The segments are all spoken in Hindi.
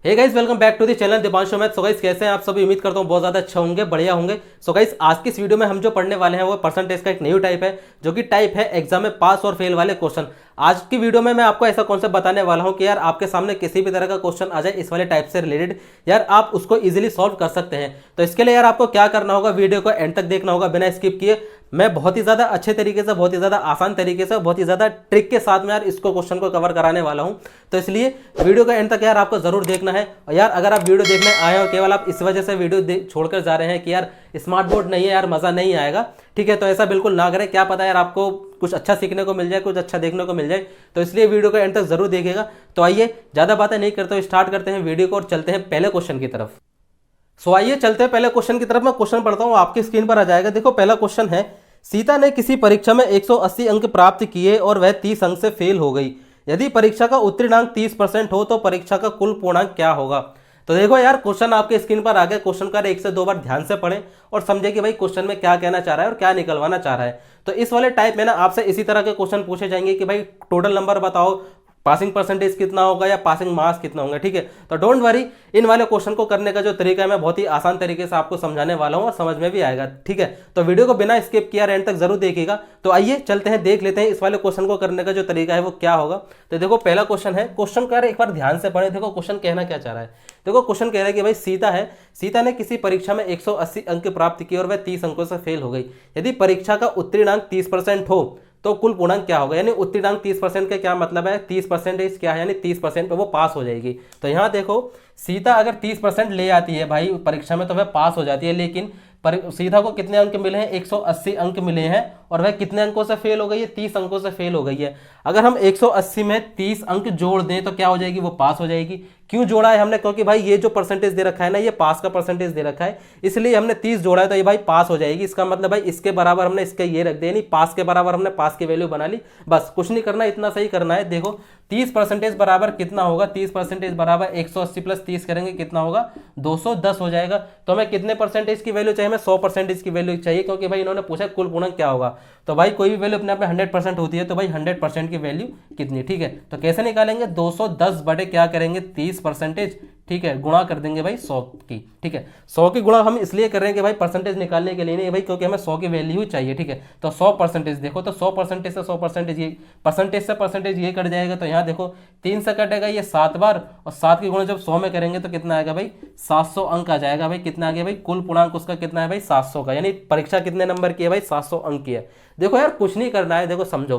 Hey guys, welcome back to the channel Deepanshu math. So guys, कैसे हैं आप सभी? उम्मीद करता हूँ बहुत ज़्यादा अच्छे होंगे, बढ़िया होंगे। सो गाइस, आज की इस वीडियो में हम जो पढ़ने वाले हैं वो परसेंटेज का एक न्यू टाइप है, जो कि टाइप है एग्जाम में पास और फेल वाले क्वेश्चन। आज की वीडियो में मैं आपको ऐसा कॉन्सेप्ट बताने वाला हूं कि यार आपके सामने किसी भी तरह का क्वेश्चन आ जाए इस वाले टाइप से रिलेटेड, यार आप उसको इजीली सॉल्व कर सकते हैं। तो इसके लिए यार आपको क्या करना होगा, वीडियो को एंड तक देखना होगा बिना स्किप किए। मैं बहुत ही ज़्यादा अच्छे तरीके से, बहुत ही ज़्यादा आसान तरीके से, बहुत ही ज़्यादा ट्रिक के साथ में यार इसको क्वेश्चन को कवर कराने वाला हूं। तो इसलिए वीडियो का एंड तक यार आपको जरूर देखना है। और यार अगर आप वीडियो देखने आए हो, केवल आप इस वजह से वीडियो छोड़कर जा रहे हैं कि यार स्मार्ट बोर्ड नहीं है यार, मज़ा नहीं आएगा, ठीक है, तो ऐसा बिल्कुल ना करें। क्या पता यार आपको कुछ अच्छा सीखने को मिल जाए, कुछ अच्छा देखने को मिल जाए, तो इसलिए वीडियो को एंड तक जरूर देखिएगा। तो आइए ज़्यादा बातें नहीं करते हुए स्टार्ट करते हैं वीडियो को और चलते हैं पहले क्वेश्चन की तरफ। सो आइए चलते हैं पहले क्वेश्चन की तरफ। मैं क्वेश्चन पढ़ता हूँ, आपकी स्क्रीन पर आ जाएगा। देखो, पहला क्वेश्चन है, सीता ने किसी परीक्षा में 180 अंक प्राप्त किए और वह 30 अंक से फेल हो गई। यदि परीक्षा का उत्तीर्णांक 30% हो तो परीक्षा का कुल पूर्णांक क्या होगा? तो देखो यार, क्वेश्चन आपके स्क्रीन पर आ गया। क्वेश्चन का एक से दो बार ध्यान से पढ़ें और समझे कि भाई क्वेश्चन में क्या कहना चाह रहा है और क्या निकलवाना चाह रहा है। तो इस वाले टाइप में ना आपसे इसी तरह के क्वेश्चन पूछे जाएंगे कि भाई टोटल नंबर बताओ, पासिंग परसेंटेज कितना होगा या पासिंग मार्क्स कितना होंगे, ठीक है। तो डोंट वरी, इन वाले क्वेश्चन को करने का जो तरीका है मैं बहुत ही आसान तरीके से आपको समझाने वाला हूं और समझ में भी आएगा, ठीक है। तो वीडियो को बिना स्किप किया एंड तक जरूर देखिएगा। तो आइए चलते हैं, देख लेते हैं इस वाले क्वेश्चन को करने का जो तरीका है वो क्या होगा। तो देखो, पहला क्वेश्चन है, क्वेश्चन का एक बार ध्यान से पढ़े। देखो क्वेश्चन कहना क्या चाह रहा है। देखो क्वेश्चन कह रहा है कि भाई सीता है, सीता ने किसी परीक्षा में 180 अंक प्राप्त किए और वह 30 अंकों से फेल हो गई। यदि परीक्षा का उत्तीर्णांक 30% हो तो कुल पूर्णांक क्या होगा? यानी उत्तीर्णांक 30% का क्या मतलब है? 30% क्या है? यानी 30% पे वो पास हो जाएगी। तो यहाँ देखो, सीता अगर 30% ले आती है भाई परीक्षा में तो वह पास हो जाती है, लेकिन सीता को कितने अंक मिले हैं? 180 अंक मिले हैं और वह कितने अंकों से फेल हो गई है? 30 अंकों से फेल हो गई है। अगर हम 180 में 30 अंक जोड़ दें तो क्या हो जाएगी? वो पास हो जाएगी। क्यों जोड़ा है हमने? क्योंकि भाई ये जो परसेंटेज दे रखा है ना, ये पास का परसेंटेज दे रखा है, इसलिए हमने 30 जोड़ा है तो ये भाई पास हो जाएगी। इसका मतलब भाई इसके बराबर हमने इसके ये रख दिया, नहीं पास के बराबर हमने पास की वैल्यू बना ली। बस कुछ नहीं करना, इतना सही करना है। देखो 30% बराबर कितना होगा? 30% बराबर 180 प्लस 30 करेंगे कितना होगा? 210 हो जाएगा। तो हमें कितने परसेंटेज की वैल्यू चाहिए? हमें 100% की वैल्यू चाहिए, क्योंकि भाई इन्होंने पूछा कुल पूर्णांक क्या होगा। तो भाई कोई भी वैल्यू अपने आप में 100% होती है, तो भाई 100% की वैल्यू कितनी, ठीक है। तो कैसे निकालेंगे? 210 बटे क्या करेंगे? 30%, ठीक है, गुणा कर देंगे भाई 100 की, ठीक है। 100 की गुणा हम इसलिए कर रहे हैं कि भाई परसेंटेज निकालने के लिए नहीं भाई, क्योंकि हमें 100 की वैल्यू चाहिए, ठीक है। तो 100% देखो, तो 100% से 100% ये परसेंटेज से परसेंटेज ये कट जाएगा। तो यहाँ देखो 3 से कटेगा ये 7 बार, और 7 की गुणा जब 100 में करेंगे तो कितना आएगा भाई? 700 अंक आ जाएगा भाई। कितना आ गया भाई? कुल पूर्णांक उसका कितना है भाई? 700 का। यानी परीक्षा कितने नंबर की है भाई? 700 अंक की है। देखो यार, कुछ नहीं करना है। देखो समझो,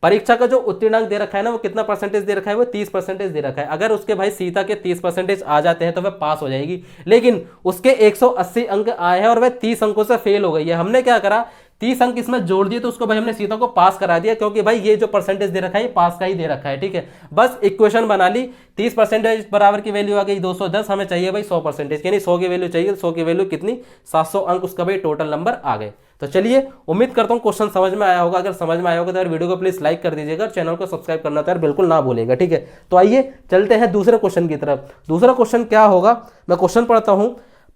परीक्षा का जो उत्तीर्णांक दे रखा है ना, वो कितना परसेंटेज दे रखा है? वो 30% दे रखा है। अगर उसके भाई सीता के 30% आ जाते हैं तो वह पास हो जाएगी, लेकिन उसके 180 अंक आए हैं और वह 30 अंकों से फेल हो गई है। हमने क्या करा? 30 अंक इसमें जोड़ दिए तो उसको भाई हमने सीता को पास करा दिया, क्योंकि भाई ये जो परसेंटेज दे रखा है ये पास का ही दे रखा है, ठीक है। बस इक्वेशन बना ली, 30% बराबर की वैल्यू आ गई 210, हमें चाहिए भाई 100%, यानी 100 की वैल्यू चाहिए। 100 की वैल्यू कितनी? 700 अंक उसका भाई टोटल नंबर आ गए। तो चलिए, उम्मीद करता हूं क्वेश्चन समझ में आया होगा। अगर समझ में आया होगा तो यार वीडियो को प्लीज लाइक कर दीजिएगा, चैनल को सब्सक्राइब करना तो यार बिल्कुल ना भूलेगा, ठीक है। तो आइए चलते हैं दूसरे क्वेश्चन की तरफ। दूसरा क्वेश्चन क्या होगा, मैं क्वेश्चन पढ़ता हूं।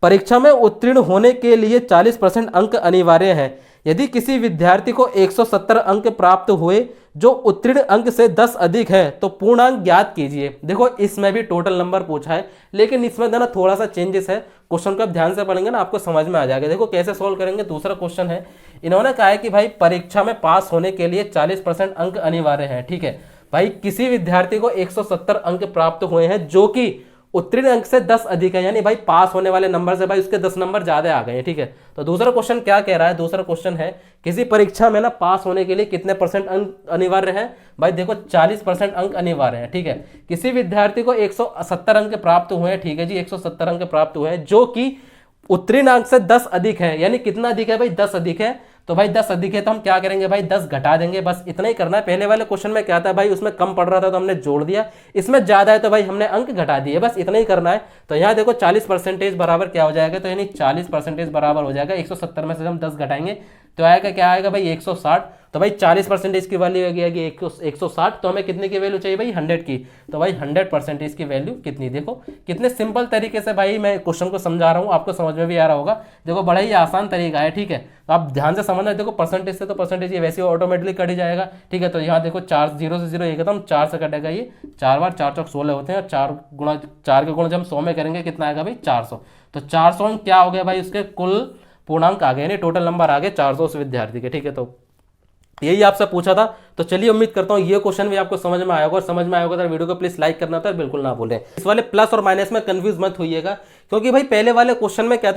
परीक्षा में उत्तीर्ण होने के लिए 40% अंक अनिवार्य है। यदि किसी विद्यार्थी को 170 अंक प्राप्त हुए जो उत्तीर्ण अंक से 10 अधिक है तो पूर्णांक ज्ञात कीजिए। देखो इसमें भी टोटल नंबर पूछा है, लेकिन इसमें ना थोड़ा सा चेंजेस है। क्वेश्चन को आप ध्यान से पढ़ेंगे ना, आपको समझ में आ जाएगा। देखो कैसे सोल्व करेंगे। दूसरा क्वेश्चन है, इन्होंने कहा है कि भाई परीक्षा में पास होने के लिए 40% अंक अनिवार्य है, ठीक है। भाई किसी विद्यार्थी को 170 अंक प्राप्त हुए हैं जो कि उत्तीर्ण अंक से 10 अधिक है, यानी भाई पास होने वाले नंबर से भाई उसके 10 नंबर ज्यादा आ गए हैं, ठीक है। तो दूसरा क्वेश्चन क्या कह रहा है? दूसरा क्वेश्चन है, किसी परीक्षा में ना पास होने के लिए कितने परसेंट अंक अनिवार्य है? भाई देखो 40% अंक अनिवार्य है, ठीक है। किसी विद्यार्थी को 170 अंक प्राप्त हुए हैं, ठीक है जी, 170 अंक प्राप्त हुए हैं जो कि उत्तीर्ण अंक से 10 अधिक है। यानी कितना अधिक है भाई? 10 अधिक है। तो भाई 10 अधिक है तो हम क्या करेंगे भाई? 10 घटा देंगे, बस इतना ही करना है। पहले वाले क्वेश्चन में क्या था भाई? उसमें कम पड़ रहा था तो हमने जोड़ दिया, इसमें ज्यादा है तो भाई हमने अंक घटा दिए, बस इतना ही करना है। तो यहाँ देखो 40% बराबर क्या हो जाएगा? तो यानी 40% बराबर हो जाएगा 170 में से हम 10 घटाएंगे तो आएगा क्या आएगा भाई 160। तो भाई 40% की वैल्यू आएगी 160, तो हमें कितने की वैल्यू चाहिए भाई 100 की। तो भाई 100% की वैल्यू कितनी, देखो कितने सिंपल तरीके से भाई मैं क्वेश्चन को समझा रहा हूँ, आपको समझ में भी आ रहा होगा। देखो बड़ा ही आसान तरीका है, ठीक है। तो आप ध्यान से समझना, देखो परसेंटेज से तो परसेंटेज ये वैसे ऑटोमेटिकली कट ही जाएगा, ठीक है। तो यहाँ देखो 4 0 से 0 एकदम 4 से कटेगा, ये 4 बार 4 चौक 16 होते हैं, और 4 के गुणा जब हम 100 में करेंगे कितना आएगा भाई 400। तो 400 क्या हो गया भाई, उसके कुल पूर्णांक आ गए, यानी टोटल नंबर आ गए 400 उस विद्यार्थी के, ठीक है। तो यही आपसे पूछा था। तो चलिए उम्मीद करता हूँ ये क्वेश्चन भी आपको समझ में आया होगा, और समझ में आया होगा तो वीडियो को प्लीज लाइक करना था, बिल्कुल ना भूलें। इस वाले प्लस और माइनस में कंफ्यूज मत होइएगा, क्योंकि भाई पहले वाले क्वेश्चन में क्या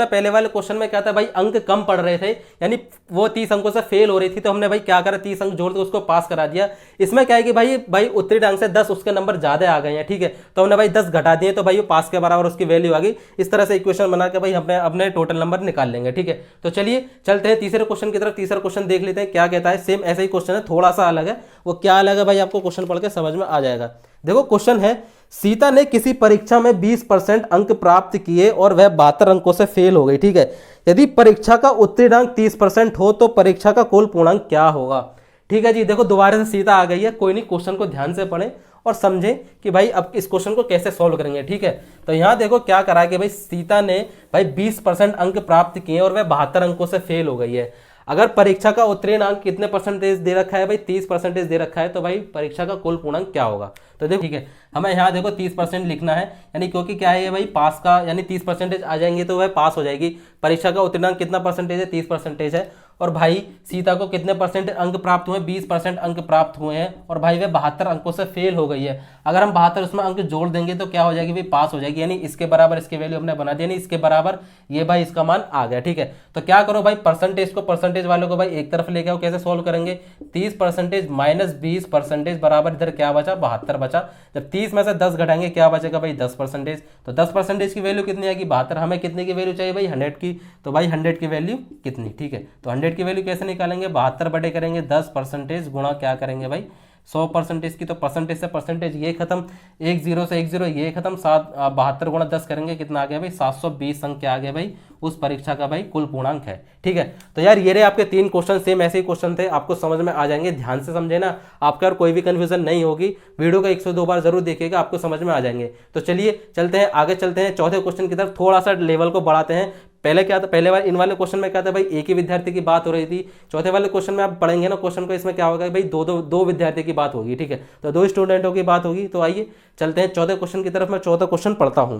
था, भाई अंक कम पड़ रहे थे, यानी वो 30 अंकों से फेल हो रही थी, तो हमने भाई क्या करा 30 अंक जोड़ के उसको पास करा दिया। इसमें क्या है कि भाई उत्तरी अंक से 10 उसके नंबर ज्यादा आ गए हैं, ठीक है। तो हमने भाई 10 घटा दिए, तो भाई वो पास के बराबर उसकी वैल्यू आ गई। इस तरह से इक्वेशन बना के भाई अपने टोटल नंबर निकाल लेंगे, ठीक है। तो चलिए चलते हैं तीसरे क्वेश्चन की तरफ। तीसरा क्वेश्चन देख लेते हैं क्या कहता है। सेम ऐसा ही क्वेश्चन है, थोड़ा सा अलग है। वो क्या अलग है भाई, आपको क्वेश्चन पढ़ के समझ में आ जाएगा। देखो क्वेश्चन है, सीता ने किसी परीक्षा में 20% अंक प्राप्त किए और वह 72 अंकों से फेल हो गई, ठीक है। यदि परीक्षा का उत्तीर्णांक 30% हो तो परीक्षा का कुल पूर्णांक क्या होगा, ठीक है जी। देखो दोबारा से सीता आ गई है, कोई नहीं, क्वेश्चन को ध्यान से पढ़ें और समझें कि भाई अब इस क्वेश्चन को कैसे सॉल्व करेंगे, ठीक है। तो यहां देखो क्या करा है कि भाई सीता ने भाई 20% अंक प्राप्त किए और वह 72 अंकों से फेल हो गई है। अगर परीक्षा का उत्तीर्ण अंक कितने परसेंटेज दे रखा है भाई 30% दे रखा है, तो भाई परीक्षा का कुल पूर्णांक क्या होगा। तो देखो ठीक है, हमें यहाँ देखो 30% लिखना है, यानी क्योंकि क्या है ये भाई पास का, यानी 30% आ जाएंगे तो वह पास हो जाएगी। परीक्षा का उत्तीर्णांक कितना परसेंटेज है, 30% है। और भाई सीता को कितने परसेंट अंक प्राप्त हुए, 20% अंक प्राप्त हुए हैं, और भाई वे 72 अंकों से फेल हो गई है। अगर हम 72 उसमें अंक जोड़ देंगे तो क्या हो जाएगी भाई, पास हो जाएगी। यानी इसके बराबर इसकी वैल्यू हमने बना दी, यानी इसके बराबर ये भाई इसका मान आ गया, ठीक है। तो क्या करो भाई, परसेंटेज वालों को भाई एक तरफ लेके आओ। कैसे सोल्व करेंगे, 30% माइनस 20% बराबर इधर क्या बचा, 72 बचा। जब 30 में से 10 घटाएंगे क्या बचेगा भाई 10%। तो 10% की वैल्यू कितनी आएगी 72। हमें कितने की वैल्यू चाहिए भाई 100 की। तो भाई 100 की वैल्यू कितनी, ठीक है। तो 100 की वैल्यू कैसे निकालेंगे, 72 बटे करेंगे 10% गुणा क्या करेंगे भाई 100% की। तो परसेंटेज से परसेंटेज ये खत्म, 1 0 से 1 0 ये खत्म, 72 गुणा 10 करेंगे कितना आ गया भाई 720 अंक क्या आ गया भाई उस परीक्षा का भाई कुल पूर्णांक है, ठीक है। तो यार ये रहे आपके 3 क्वेश्चन, सेम ऐसे ही क्वेश्चन थे, आपको समझ में आ जाएंगे। ध्यान से समझे ना, आपका कोई भी कंफ्यूजन नहीं होगी। वीडियो को 1 से 2 बार जरूर देखिएगा, आपको समझ में आ जाएंगे। तो चलिए चलते हैं आगे, चलते हैं चौथे क्वेश्चन की तरफ। थोड़ा सा लेवल को बढ़ाते हैं। पहले क्या था, पहले बार इन वाले क्वेश्चन में क्या था भाई एक ही विद्यार्थी की बात हो रही थी। चौथे वाले क्वेश्चन में आप पढ़ेंगे ना क्वेश्चन को, इसमें क्या होगा भाई दो विद्यार्थी की बात होगी, ठीक है। तो 2 स्टूडेंटों की बात होगी। तो आइए चलते हैं चौथे क्वेश्चन की तरफ। मैं चौथा क्वेश्चन पढ़ता हूं।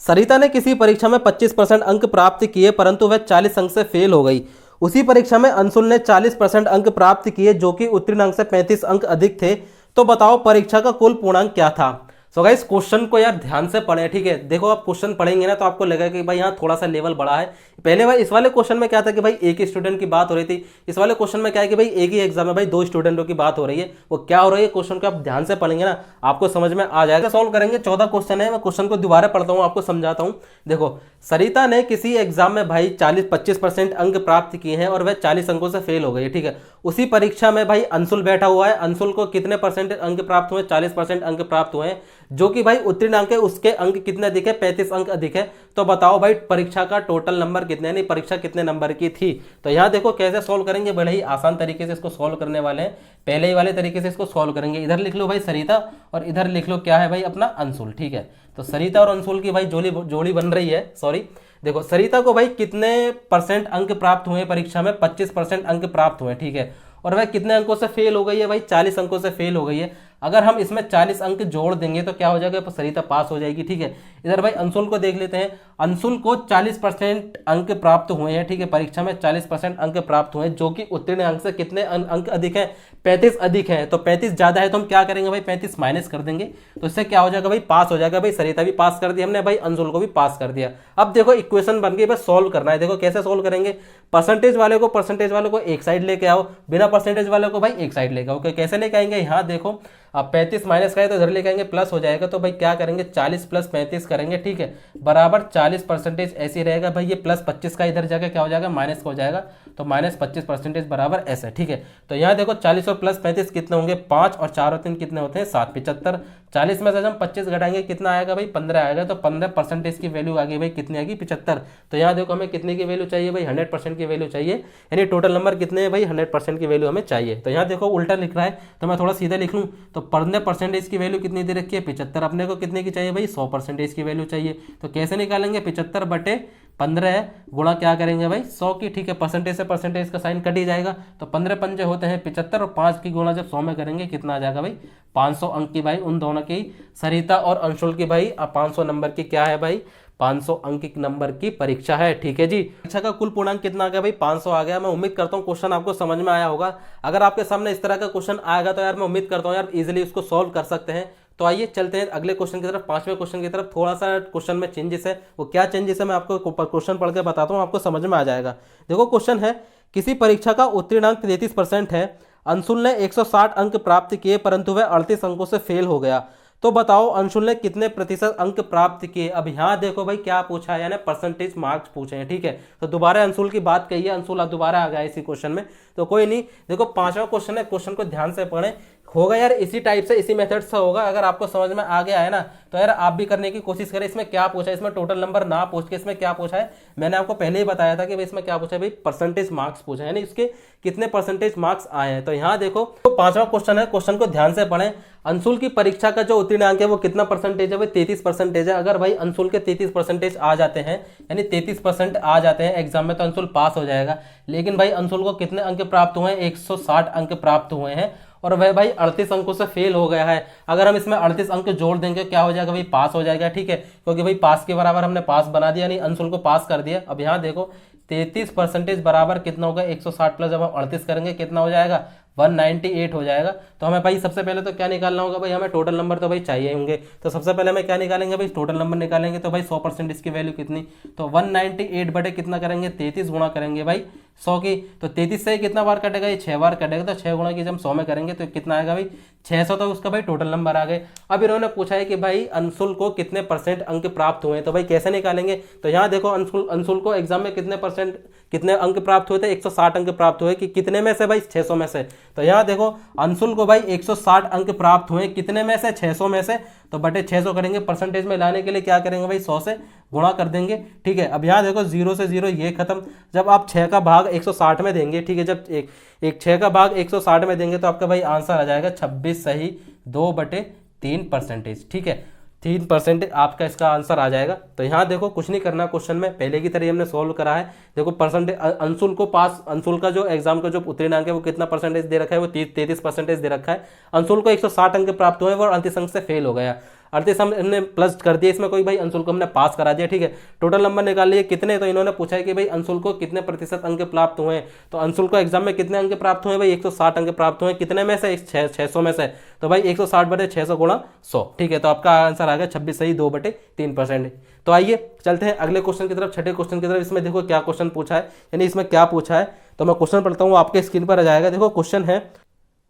सरिता ने किसी परीक्षा में 25% अंक प्राप्त किए परंतु वह 40 अंक से फेल हो गई। उसी परीक्षा में अंशुल ने 40% अंक प्राप्त किए जो कि उत्तीर्ण अंक से 35 अंक अधिक थे। तो बताओ परीक्षा का कुल पूर्णांक क्या था। सो गाइस क्वेश्चन को यार ध्यान से पढ़ें, ठीक है। देखो आप क्वेश्चन पढ़ेंगे ना तो आपको लगेगा कि भाई यहाँ थोड़ा सा लेवल बड़ा है। पहले भाई इस वाले क्वेश्चन में क्या था कि भाई एक ही स्टूडेंट की बात हो रही थी। इस वाले क्वेश्चन में क्या है कि भाई एक ही एग्जाम में भाई 2 स्टूडेंटों की बात हो रही है। वो क्या हो रही है क्वेश्चन को आप ध्यान से पढ़ेंगे ना आपको समझ में आ जाएगा। सॉल्व करेंगे। 14 क्वेश्चन है, मैं क्वेश्चन को दोबारा पढ़ता हूँ, आपको समझाता हूँ। देखो सरिता ने किसी एग्जाम में भाई 25% अंक प्राप्त किए हैं और वह 40 अंकों से फेल हो गई, ठीक है। उसी परीक्षा में भाई अंशुल बैठा हुआ है। अंशुल को कितने परसेंट अंक प्राप्त हुए, 40% अंक प्राप्त हुए हैं, जो कि भाई उत्तीर्ण अंक है उसके अंक कितने अधिक है, 35 अंक अधिक है। तो बताओ भाई परीक्षा का टोटल नंबर कितने, यानी परीक्षा कितने नंबर की थी। तो यहाँ देखो कैसे सोल्व करेंगे, बड़े ही आसान तरीके से इसको सोल्व करने वाले हैं। पहले ही वाले तरीके से इसको सोल्व करेंगे। इधर लिख लो भाई सरिता और इधर लिख लो क्या है भाई अपना अंशुल, ठीक है। तो सरिता और अंशुल की भाई जोड़ी बन रही है, सॉरी। देखो सरिता को भाई कितने परसेंट अंक प्राप्त हुए परीक्षा में, 25% अंक प्राप्त हुए, ठीक है। और वह कितने अंकों से फेल हो गई है भाई, 40 अंकों से फेल हो गई है। अगर हम इसमें 40 अंक जोड़ देंगे तो क्या हो जाएगा, सरिता पास हो जाएगी, ठीक है। इधर भाई अंशुल को देख लेते हैं। अंशुल को 40% अंक प्राप्त हुए हैं, ठीक है। परीक्षा में 40% अंक प्राप्त हुए हैं, जो कि उत्तीर्ण अंक से कितने अंक अधिक है, 35 अधिक है। तो 35 ज्यादा है तो हम क्या करेंगे भाई 35 माइनस कर देंगे। तो इससे क्या हो जाएगा भाई पास हो जाएगा। भाई सरिता भी पास कर दी हमने, भाई अंशुल को भी पास कर दिया। अब देखो इक्वेशन बन गई, बस सोल्व करना है। देखो कैसे सोल्व करेंगे, परसेंटेज वाले को एक साइड लेके आओ, बिना परसेंटेज वाले को भाई एक साइड लेके आओ। कैसे लेके आएंगे, यहाँ देखो अब 35 माइनस का है तो इधर लेके आएंगे प्लस हो जाएगा। तो भाई क्या करेंगे 40 + 35 करेंगे, ठीक है, बराबर 40 40% ऐसे रहेगा भाई, ये +25 का इधर जाकर क्या हो जाएगा, माइनस का हो जाएगा, तो -25% बराबर ऐसे, ठीक है। तो यहाँ देखो 40 और +35 कितने होंगे, 5 और 4 और 3 कितने होते हैं, 7, 75। 40 में से हम 25 घटाएंगे कितना आएगा भाई, 15 आएगा, तो 15% की वैल्यू आ गई भाई, कितनी आएगी, 75। तो यहाँ देखो हमें कितने की वैल्यू चाहिए भाई, 100% की वैल्यू चाहिए, यानी टोटल नंबर कितने हैं भाई, 100% की वैल्यू हमें चाहिए। तो यहाँ देखो उल्टा लिख रहा है, तो मैं थोड़ा सीधा लिख लूँ, तो 15% की वैल्यू कितनी दे रखी है, 75। अपने को कितने की चाहिए भाई, 100% की वैल्यू चाहिए। तो कैसे निकालेंगे, 75/15 है, गुणा क्या करेंगे भाई 100 की, ठीक है। परसेंटेज से परसेंटेज का साइन कट ही जाएगा, तो 15 पंजे होते हैं 75, और 5 की गुणा जब 100 में करेंगे कितना आ जाएगा भाई, 500 अंक की भाई उन दोनों की, सरिता और अंशुल की भाई 500 नंबर की क्या है भाई, 500 अंक नंबर की परीक्षा है, ठीक है जी। परीक्षा का कुल पूर्णांक कितना आ गया भाई, 500 आ गया। मैं उम्मीद करता हूँ क्वेश्चन आपको समझ में आया होगा। अगर आपके सामने इस तरह का क्वेश्चन आएगा तो यार मैं उम्मीद करता हूँ यार इजीली उसको सॉल्व कर सकते हैं। तो आइए चलते हैं अगले क्वेश्चन की तरफ, 5वें क्वेश्चन की तरफ। थोड़ा सा क्वेश्चन में चेंजेस है, वो क्या चेंजेस है मैं आपको क्वेश्चन पढ़ के बताता हूँ, आपको समझ में आ जाएगा। देखो क्वेश्चन है, किसी परीक्षा का उत्तीर्णांक 33% है, अंशुल ने 160 अंक प्राप्त किए परंतु वह 38 अंकों से फेल हो गया, तो बताओ अंशुल ने कितने प्रतिशत अंक प्राप्त किए। अब यहाँ देखो भाई क्या पूछा है, यानी परसेंटेज मार्क्स पूछे हैं, ठीक है। तो दोबारा अंशुल की बात कही है, अंशुल दोबारा आ गया इसी क्वेश्चन में, तो कोई नहीं। देखो 5वां क्वेश्चन है, क्वेश्चन को ध्यान से पढ़ें, होगा यार इसी टाइप से, इसी मेथड से होगा। अगर आपको समझ में आ गया है ना, तो यार आप भी करने की कोशिश करें। इसमें क्या पूछा है, इसमें टोटल नंबर ना पूछ के इसमें क्या पूछा है, मैंने आपको पहले ही बताया था कि भाई इसमें क्या पूछा है भाई, परसेंटेज मार्क्स पूछा है, यानी इसके कितने परसेंटेज मार्क्स आए हैं। तो यहाँ देखो तो 5वां क्वेश्चन है, क्वेश्चन को ध्यान से पढ़ें। अंशुल की परीक्षा का जो उत्तीर्णांक है वो कितना परसेंटेज है भाई, 33% है। अगर भाई अंशुल के 33% आ जाते हैं, यानी 33% आ जाते हैं एग्जाम में, तो अंशुल पास हो जाएगा। लेकिन भाई अंशुल को कितने अंक प्राप्त हुए हैं, 160 अंक प्राप्त हुए हैं, और वह भाई 38 अंकों से फेल हो गया है। अगर हम इसमें 38 अंक जोड़ देंगे क्या हो जाएगा भाई, पास हो जाएगा, ठीक है। क्योंकि भाई पास के बराबर हमने पास बना दिया, यानी अंशुल को पास कर दिया। अब यहाँ देखो 33% बराबर कितना होगा, 160 प्लस जब हम 38 करेंगे कितना हो जाएगा, 198 हो जाएगा। तो हमें भाई सबसे पहले तो क्या निकालना होगा भाई, हमें टोटल नंबर तो भाई चाहिए होंगे। तो सबसे पहले हमें क्या निकालेंगे भाई, टोटल नंबर निकालेंगे। तो भाई 100% इसकी वैल्यू कितनी, तो 198 बटे कितना करेंगे, 33 गुणा करेंगे भाई 100 की। तो 33 से कितना बार कटेगा, ये 6 बार कटेगा। तो 6 गुणा की जब 100 में करेंगे तो कितना आएगा भाई, 600। तो उसका भाई टोटल नंबर आ गए। अब इन्होंने पूछा है कि भाई अंशुल को कितने परसेंट अंक प्राप्त हुए, तो भाई कैसे निकालेंगे। तो यहाँ देखो अंशुल को एग्जाम में कितने अंक प्राप्त हुए थे, 160 अंक प्राप्त हुए, कि कितने में से भाई, 600 में से। तो यहाँ देखो अंशुल को भाई 160 अंक प्राप्त हुए, कितने में से, 600 में से। तो बटे 600 करेंगे, परसेंटेज में लाने के लिए क्या करेंगे भाई, 100 से गुणा कर देंगे, ठीक है। अब यहाँ देखो 0 से 0 ये खत्म। जब आप 6 का भाग 160 में देंगे, ठीक है, जब एक 6 का भाग 160 में देंगे तो आपका भाई आंसर आ जाएगा 26 सही 2/3%, ठीक है। 3% आपका इसका आंसर आ जाएगा। तो यहाँ देखो कुछ नहीं करना, क्वेश्चन में पहले की तरह हमने सोल्व करा है। देखो परसेंटेज अंशुल का जो एग्जाम का जो उत्तीर्णांक है वो कितना परसेंटेज दे रखा है, वो 33% दे रखा है। अंशुल को 160 अंक प्राप्त हुए और 38 अंक से फेल हो गया। 38 हमने प्लस कर दिया इसमें, कोई भाई अंशुल को हमने पास करा दिया, ठीक है। टोटल नंबर निकाल लिए कितने, तो इन्होंने पूछा है कि भाई अंशुल को कितने प्रतिशत अंक प्राप्त हुए हैं। तो अंशुल को एग्जाम में कितने अंक प्राप्त हुए भाई, 160 अंक प्राप्त हुए, कितने में से, 600 में से। तो भाई 160 बटे 600 गुणा 100, ठीक है। तो आपका आंसर आ गया 26 सही 2/3%। तो आइए चलते हैं अगले क्वेश्चन की तरफ, छठे क्वेश्चन की तरफ। इसमें देखो क्या क्वेश्चन पूछा है, यानी इसमें क्या पूछा है, तो मैं क्वेश्चन पढ़ता हूँ, आपके स्क्रीन पर आ जाएगा। देखो क्वेश्चन है,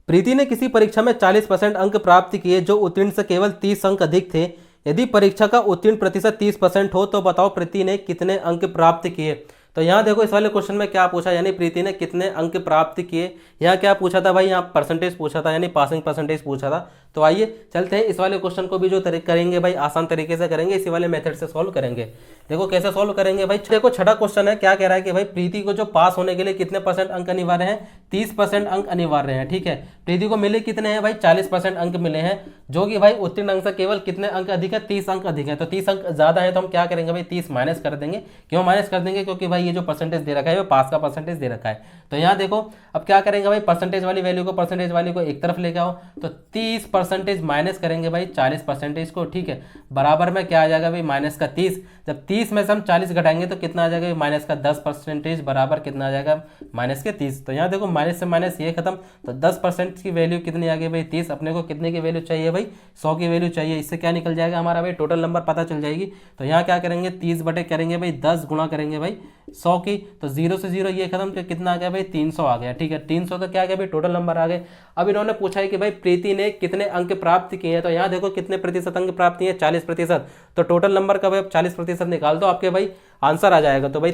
प्रीति ने किसी परीक्षा में 40% अंक प्राप्त किए जो उत्तीर्ण से केवल 30 अंक अधिक थे। यदि परीक्षा का उत्तीर्ण प्रतिशत 30% हो तो बताओ प्रीति ने कितने अंक प्राप्त किए। तो यहाँ देखो इस वाले क्वेश्चन में क्या पूछा, यानी प्रीति ने कितने अंक प्राप्त किए। यहाँ क्या पूछा था भाई, यहाँ परसेंटेज पूछा था, यानी पासिंग परसेंटेज पूछा था। तो आइए चलते हैं इस वाले क्वेश्चन को भी जो करेंगे भाई आसान तरीके से करेंगे, इसी वाले मेथड से सॉल्व करेंगे। देखो कैसे सॉल्व करेंगे भाई। देखो छठा क्वेश्चन है, क्या कह रहा है कि भाई प्रीति को जो पास होने के लिए कितने परसेंट अंक अनिवार्य हैं, 30% अंक अनिवार्य हैं, ठीक है। प्रीति को मिले कितने हैं भाई, 40% अंक मिले हैं, जो कि भाई उत्तीर्ण अंक से केवल कितने अंक अधिक है, 30 अंक अधिक है। तो 30 अंक ज्यादा है, तो हम क्या करेंगे भाई, 30 माइनस कर देंगे। क्यों माइनस कर देंगे, क्योंकि भाई ये जो परसेंटेज दे रखा है वो पास का परसेंटेज दे रखा है। तो यहाँ देखो अब क्या करेंगे भाई, परसेंटेज वाली वैल्यू को परसेंटेज वाली को एक तरफ लेके आओ, तो 30% माइनस करेंगे भाई 40% को, ठीक है। बराबर में क्या आ जाएगा भाई, माइनस का 30। जब 30 में से हम 40 घटाएंगे तो कितना आ जाएगा, माइनस का 10% बराबर कितना आ जाएगा, माइनस के 30। तो यहाँ देखो माइनस से माइनस ये खत्म, तो 10% की वैल्यू कितनी आ गई भाई, 30। अपने को कितने की वैल्यू चाहिए भाई, 100 की वैल्यू चाहिए। इससे क्या निकल जाएगा हमारा भाई, टोटल नंबर पता चल जाएगी। तो यहाँ क्या करेंगे, 30 बटे करेंगे भाई 10 गुणा करेंगे भाई 100 की, तो 0 से 0 ये खत्म, कितना आ गया भाई 300 आ गया। ठीक है, 300 तो क्या आ गया भाई टोटल नंबर आ गए। अब इन्होंने पूछा है कि भाई प्रीति ने कितने अंक प्राप्त किए हैं, तो यहाँ देखो कितने प्रतिशत अंक प्राप्त किए, 40%। तो टोटल नंबर का भाई 40% निकाल दो, आपके भाई आंसर आ जाएगा। तो भाई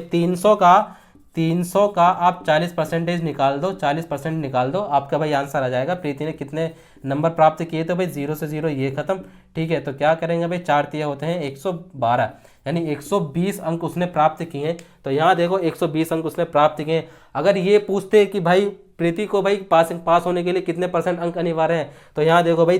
300 का आप 40% निकाल दो, 40% निकाल दो, आपका भाई आंसर आ जाएगा। प्रीति ने कितने नंबर प्राप्त किए, तो भाई 0 से 0 ये खत्म। ठीक है, तो क्या करेंगे भाई 4 तिया होते हैं 112, यानी 120 अंक उसने प्राप्त किए हैं। तो यहाँ देखो 120 अंक उसने प्राप्त किए। अगर ये पूछते कि भाई प्रीति को भाई पास होने के लिए कितने % अंक अनिवार्य हैं, तो यहाँ देखो भाई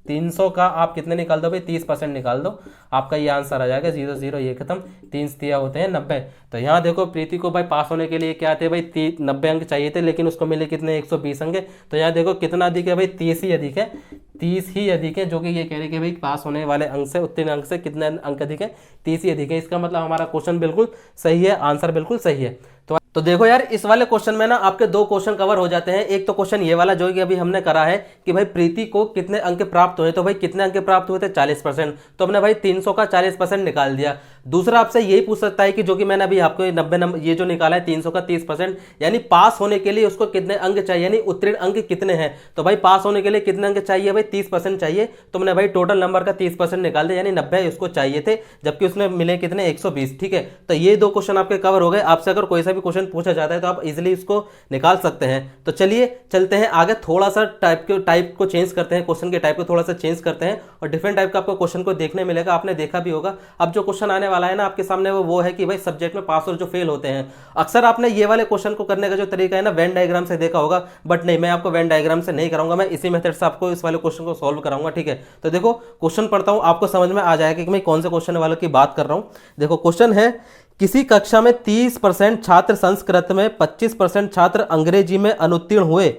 300 का आप कितने निकाल दो भाई 30% निकाल दो, आपका ये आंसर आ जाएगा। 0 0 ये खत्म, 3 तिया होते हैं 90। तो यहाँ देखो प्रीति को भाई पास होने के लिए क्या थे भाई 90 अंक चाहिए थे, लेकिन उसको मिले कितने 120 अंक। तो यहाँ देखो कितना अधिक है भाई 30 ही अधिक है, 30 ही अधिक है, जो कि ये कह रहे कि भाई पास होने वाले अंक से उत्तीर्ण अंक से कितने अंक अधिक है, 30 ही अधिक है। इसका मतलब हमारा क्वेश्चन बिल्कुल सही है, आंसर बिल्कुल सही है। तो देखो यार इस वाले क्वेश्चन में ना आपके 2 क्वेश्चन कवर हो जाते हैं। एक तो क्वेश्चन ये वाला जो कि अभी हमने करा है कि भाई प्रीति को कितने अंक प्राप्त हुए, तो भाई कितने अंक प्राप्त हुए थे 40%, तो हमने भाई 300 का 40% निकाल दिया। दूसरा आपसे यही पूछ सकता है कि जो कि मैंने अभी आपको 90 नंबर ये जो निकाला है 300 का 30%, यानी पास होने के लिए उसको कितने अंक चाहिए, यानी उत्तीर्ण अंक कितने हैं। तो भाई पास होने के लिए कितने अंक चाहिए भाई 30% चाहिए, तो हमने भाई टोटल नंबर का 30% निकाल दिया, यानी 90 उसको चाहिए थे, जबकि उसने मिले कितने 120। ठीक है, तो ये 2 क्वेश्चन आपके कवर हो गए। आपसे अगर कोई सा भी क्वेश्चन पूछा जाता है तो आप इजीली इसको निकाल सकते हैं। तो चलिए चलते हैं आगे, थोड़ा सा टाइप को चेंज करते हैं, क्वेश्चन के टाइप को थोड़ा सा चेंज करते हैं और डिफरेंट टाइप का आपको क्वेश्चन को देखने मिलेगा। आपने देखा भी होगा, अब जो क्वेश्चन आने वाला है ना आपके सामने वो है कि भाई सब्जेक्ट में पास और जो फेल होते हैं। अक्सर आपने ये वाले क्वेश्चन को करने का जो तरीका है ना वेन डायग्राम से देखा होगा, बट नहीं, मैं आपको वेन डायग्राम से नहीं कराऊंगा, मैं इसी मेथड से आपको इस वाले क्वेश्चन को सॉल्व कराऊंगा। ठीक है, तो देखो क्वेश्चन पढ़ता हूं, आपको समझ में आ जाएगा कि मैं कौन से क्वेश्चन वालों की बात कर रहा हूं। देखो क्वेश्चन है, किसी कक्षा में 30% छात्र संस्कृत में, 25% छात्र अंग्रेजी में अनुत्तीर्ण हुए।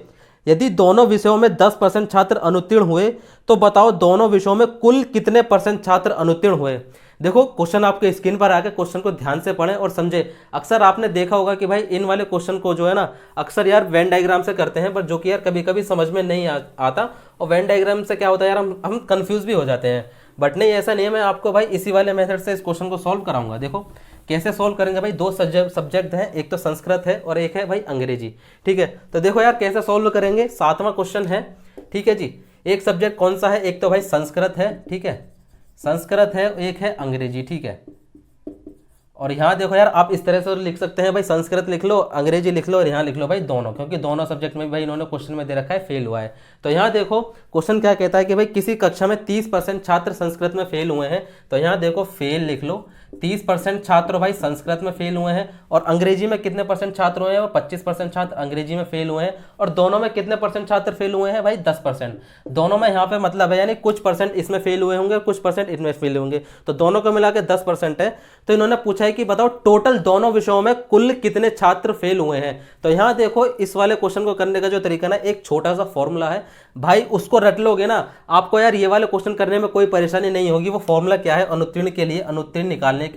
यदि दोनों विषयों में 10% छात्र अनुत्तीर्ण हुए तो बताओ दोनों विषयों में कुल कितने % छात्र अनुत्तीर्ण हुए। देखो क्वेश्चन आपके स्क्रीन पर आके क्वेश्चन को ध्यान से पढ़ें और समझें। अक्सर आपने देखा होगा कि भाई इन वाले क्वेश्चन को जो है ना अक्सर यार वेन डायग्राम से करते हैं, पर जो कि यार कभी कभी समझ में नहीं आता, और वेन डायग्राम से क्या होता है यार हम कंफ्यूज भी हो जाते हैं। बट नहीं, ऐसा नहीं है, मैं आपको भाई इसी वाले मेथड से इस क्वेश्चन को सॉल्व कराऊंगा। देखो कैसे सॉल्व करेंगे भाई, 2 सब्जेक्ट हैं, एक तो संस्कृत है और एक है भाई अंग्रेजी। ठीक है, तो देखो यार कैसे सॉल्व करेंगे, 7वां क्वेश्चन है। ठीक है जी, एक सब्जेक्ट कौन सा है, एक तो भाई संस्कृत है। ठीक है, संस्कृत है, एक है अंग्रेजी। ठीक है, और यहाँ देखो यार आप इस तरह से लिख सकते हैं भाई, संस्कृत लिख लो, अंग्रेजी लिख लो और यहाँ लिख लो भाई दोनों, क्योंकि दोनों सब्जेक्ट में भाई इन्होंने क्वेश्चन में दे रखा है फेल हुआ है। तो यहाँ देखो क्वेश्चन क्या कहता है कि भाई किसी कक्षा में 30% छात्र संस्कृत में फेल हुए हैं, तो यहाँ देखो फेल लिख लो, 30% छात्र भाई संस्कृत में फेल हुए हैं, और अंग्रेजी में कितने % छात्र हुए हैं, वो 25% छात्र अंग्रेजी में फेल हुए हैं, और दोनों में कितने % छात्र फेल हुए हैं भाई 10%। दोनों में यहाँ पे मतलब है यानी कुछ % इसमें फेल हुए होंगे, कुछ % इसमें फेल होंगे, तो दोनों को मिला के 10% है। तो इन्होंने पूछा है कि बताओ टोटल दोनों विषयों में कुल कितने छात्र फेल हुए हैं। तो यहाँ देखो इस वाले क्वेश्चन को करने का जो तरीका ना, एक छोटा सा फॉर्मूला है भाई, उसको रट लोगे ना आपको यार ये वाले क्वेश्चन करने में कोई परेशानी नहीं होगी। वो फॉर्मूला क्या है, अनुत्तीर्ण के लिए, अनुत्तीर्ण निकालने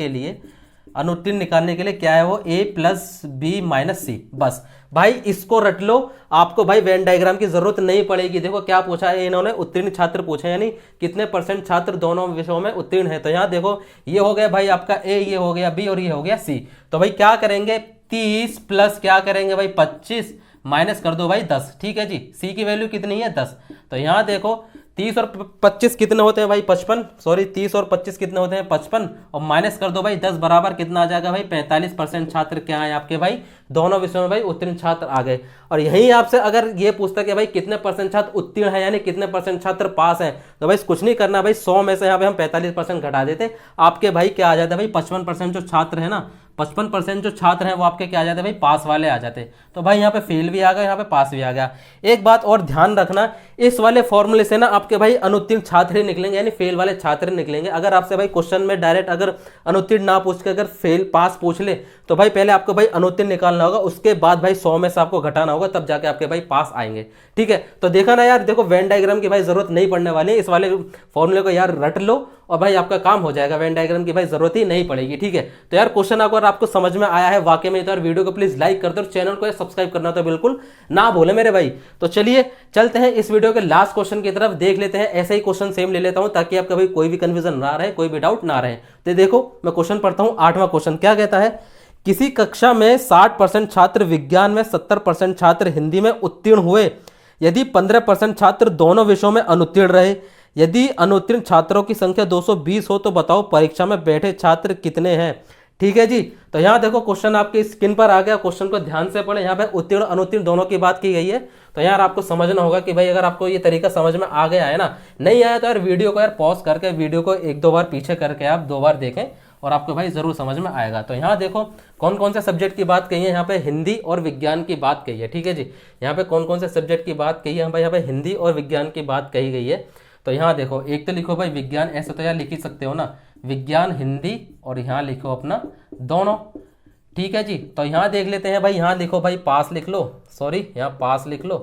के लिए क्या है वो, a+b-c। बस भाई इसको रट लो, आपको भाई वेन डायग्राम की जरूरत नहीं पड़ेगी। देखो क्या पूछा है इन्होंने, उत्तीर्ण छात्र पूछे, यानी कितने % छात्र दोनों विषयों में उत्तीर्ण है। तो यहाँ देखो ये हो गया भाई आपका a, ये हो गया b और ये हो गया c। तो भाई क्या करेंगे, 30 प्लस क्या करेंगे भाई 25 माइनस कर दो भाई 10। ठीक है जी, c की वैल्यू कितनी है 10। तो यहाँ देखो 30 और 25 कितने होते हैं भाई 55, सॉरी 30 और 25 कितने होते हैं 55, और माइनस कर दो भाई 10 बराबर कितना आ जाएगा भाई 45% छात्र क्या है आपके भाई दोनों विषयों में भाई उत्तीर्ण छात्र आ गए। और यहीं आपसे अगर ये पूछता कि भाई कितने % छात्र उत्तीर्ण है, यानी कितने % छात्र पास हैं, तो भाई कुछ नहीं करना भाई, 100 में से यहाँ पे हम 45% घटा देते, आपके भाई क्या आ जाता है भाई 55% जो छात्र है ना, 55% जो छात्र हैं वो आपके क्या आ जाते हैं भाई पास वाले आ जाते। तो भाई यहाँ पे फेल भी आ गया, यहाँ पे पास भी आ गया। एक बात और ध्यान रखना, इस वाले फॉर्मूले से ना आपके भाई अनुत्तीर्ण छात्र ही निकलेंगे, यानी फेल वाले छात्र निकलेंगे। अगर आपसे भाई क्वेश्चन में डायरेक्ट अगर अनुत्तीर्ण ना पूछ के अगर फेल पास पूछ ले, तो भाई पहले आपको भाई अनुत्तीर्ण निकालना होगा, उसके बाद भाई 100 में से आपको घटाना होगा, तब जाके आपके भाई पास आएंगे। ठीक है, तो देखा ना यार, देखो वेन डायग्राम की भाई जरूरत नहीं पड़ने वाली है, इस वाले फॉर्मूले को यार रट लो और भाई आपका काम हो जाएगा, वेन डायग्राम की भाई जरूरत ही नहीं पड़ेगी। ठीक है, तो यार क्वेश्चन अगर आपको समझ में आया है वाकई में, तो यार वीडियो को प्लीज लाइक कर दो और चैनल को सब्सक्राइब करना तो बिल्कुल ना भूले मेरे भाई। तो चलिए चलते हैं इस वीडियो के लास्ट क्वेश्चन की तरफ, देख लेते हैं। ऐसे ही क्वेश्चन सेम ले लेता हूं ताकि आपका भाई कोई भी कंफ्यूजन ना रहे, कोई भी डाउट ना रहे। तो देखो मैं क्वेश्चन पढ़ता हूं, 8वां क्वेश्चन क्या कहता है किसी कक्षा में 60% छात्र विज्ञान में, 70% छात्र हिंदी में उत्तीर्ण हुए। यदि 15% छात्र दोनों विषयों में अनुत्तीर्ण रहे, यदि अनुत्तीर्ण छात्रों की संख्या 220 हो तो बताओ परीक्षा में बैठे छात्र कितने हैं। ठीक है जी, तो यहाँ देखो क्वेश्चन आपकी स्क्रीन पर आ गया। क्वेश्चन को ध्यान से पढ़े, यहाँ पे उत्तीर्ण अनुत्तीर्ण दोनों की बात की गई है। तो यार आपको समझना होगा कि भाई अगर आपको ये तरीका समझ में आ गया है ना, नहीं आया तो यार वीडियो को यार पॉज करके वीडियो को एक दो बार पीछे करके आप 2 बार देखें और आपको भाई जरूर समझ में आएगा। तो यहाँ देखो कौन कौन से सब्जेक्ट की बात कही है, यहाँ पे हिंदी और विज्ञान की बात कही है। ठीक है जी, यहाँ पे कौन कौन से सब्जेक्ट की बात कही है, यहाँ पे हिंदी और विज्ञान की बात कही गई है। तो यहाँ देखो एक तो लिखो भाई विज्ञान, ऐसे तो यार लिख ही सकते हो ना, विज्ञान हिंदी, और यहाँ लिखो अपना दोनों। ठीक है जी, तो यहाँ देख लेते हैं भाई, यहाँ लिखो भाई पास लिख लो, सॉरी यहाँ पास लिख लो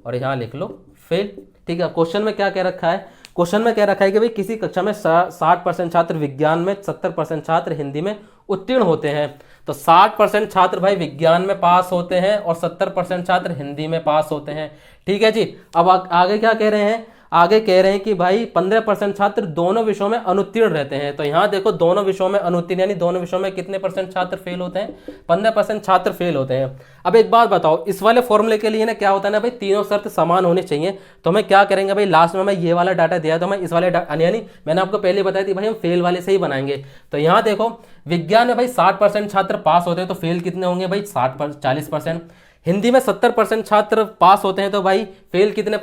और यहाँ लिख लो फेल। ठीक है, क्वेश्चन में क्या कह रखा है, क्वेश्चन में कह रखा है कि भाई किसी कक्षा में 60% छात्र विज्ञान में, 70% छात्र हिंदी में उत्तीर्ण होते हैं। तो 60% छात्र भाई विज्ञान में पास होते हैं और 70% छात्र हिंदी में पास होते हैं। ठीक है जी, अब आगे क्या कह रहे हैं, आगे कह रहे हैं कि भाई 15% छात्र दोनों विषयों में अनुत्तीर्ण रहते हैं। तो यहाँ देखो दोनों विषयों में अनुत्तीर्ण यानी दोनों विषयों में कितने परसेंट छात्र फेल होते हैं, 15% छात्र फेल होते हैं। अब एक बात बताओ, इस वाले फॉर्मूले के लिए ना क्या होता है ना भाई, तीनों शर्त समान होनी चाहिए। तो हमें क्या करेंगे भाई, लास्ट में मैं ये वाला डाटा दिया तो मैं इस वाले यानी मैंने आपको पहले बताया थी भाई हम फेल वाले से ही बनाएंगे। तो यहाँ देखो विज्ञान में भाई 60% छात्र पास होते हैं, तो फेल कितने होंगे भाई 40%। हिंदी में 70% छात्र पास होते हैं, तो भाई फेल कितने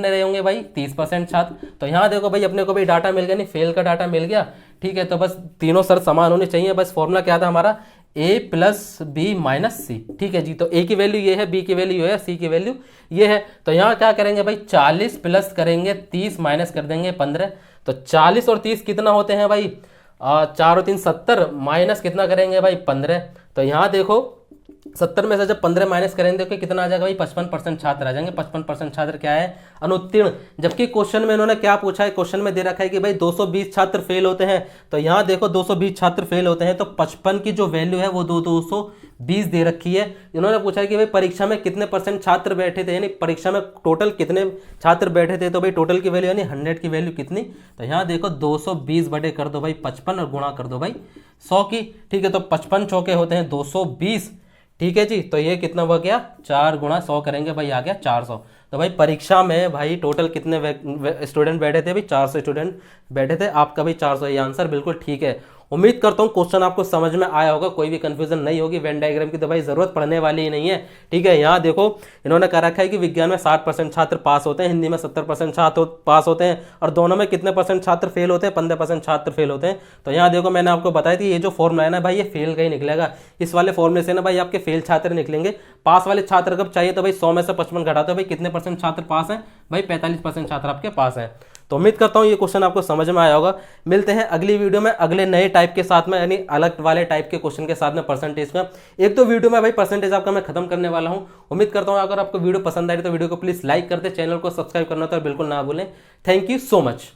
रहे होंगे भाई 30% छात्र। तो यहाँ देखो भाई अपने को भाई डाटा मिल गया, नहीं फेल का डाटा मिल गया। ठीक है, तो बस तीनों शर्त समान होनी चाहिए। बस फॉर्मूला क्या था हमारा, a प्लस बी माइनस सी। ठीक है जी, तो a की वैल्यू ये है, b की वैल्यू ये है, c की वैल्यू ये है। तो यहाँ क्या करेंगे भाई 40 प्लस करेंगे 30 माइनस कर देंगे 15। तो 40 और 30 कितना होते हैं भाई, 4 और 3 70 माइनस कितना करेंगे भाई 15। तो यहाँ देखो 70 में से जब 15 माइनस करेंगे तो कितना आ जाएगा भाई 55% छात्र आ जाएंगे। 55% छात्र क्या है, अनुत्तीर्ण। जबकि क्वेश्चन में इन्होंने क्या पूछा है, क्वेश्चन में दे रखा है कि भाई 220 छात्र फेल होते हैं। तो यहाँ देखो 220 छात्र फेल होते हैं, तो 55 की जो वैल्यू है वो 220 दे रखी है। इन्होंने पूछा है कि भाई परीक्षा में कितने % छात्र बैठे थे, यानी परीक्षा में टोटल कितने छात्र बैठे थे। तो भाई टोटल की वैल्यू यानी 100 की वैल्यू कितनी, तो यहाँ देखो 220 बटे कर दो भाई 55 और गुणा कर दो भाई 100 की। ठीक है, तो 55 चौके होते हैं 220। ठीक है जी, तो ये कितना हो गया, 4 गुणा 100 करेंगे भाई आ गया 400। तो भाई परीक्षा में भाई टोटल कितने स्टूडेंट बैठे थे भाई, 400 स्टूडेंट बैठे थे। आपका भाई 400, ये आंसर बिल्कुल ठीक है। उम्मीद करता हूँ क्वेश्चन आपको समझ में आया होगा, कोई भी कंफ्यूजन नहीं होगी। वेन डायग्राम की तो भाई जरूरत पड़ने वाली ही नहीं है। ठीक है, यहाँ देखो इन्होंने कह रखा है कि विज्ञान में 60% छात्र पास होते हैं, हिंदी में 70% छात्र पास होते हैं, और दोनों में कितने % छात्र फेल होते हैं, 15% छात्र फेल होते हैं। तो यहाँ देखो मैंने आपको बताया थी ये जो फॉर्मूला है ना भाई, ये फेल का ही निकलेगा। इस वाले फॉर्मूले से ना भाई आपके फेल छात्र निकलेंगे। पास वाले छात्र कब चाहिए, तो भाई 100 में से 55 घटाते हो भाई कितने % छात्र पास हैं, भाई 45% छात्र आपके पास हैं। तो उम्मीद करता हूँ ये क्वेश्चन आपको समझ में आया होगा। मिलते हैं अगली वीडियो में अगले नए टाइप के साथ में, यानी अलग वाले टाइप के क्वेश्चन के साथ में परसेंटेज का। एक तो वीडियो में भाई परसेंटेज आपका मैं खत्म करने वाला हूँ। उम्मीद करता हूँ अगर आपको वीडियो पसंद आई तो वीडियो को प्लीज लाइक करते, चैनल को सब्सक्राइब करना तो बिल्कुल ना भूलें। Thank you so much.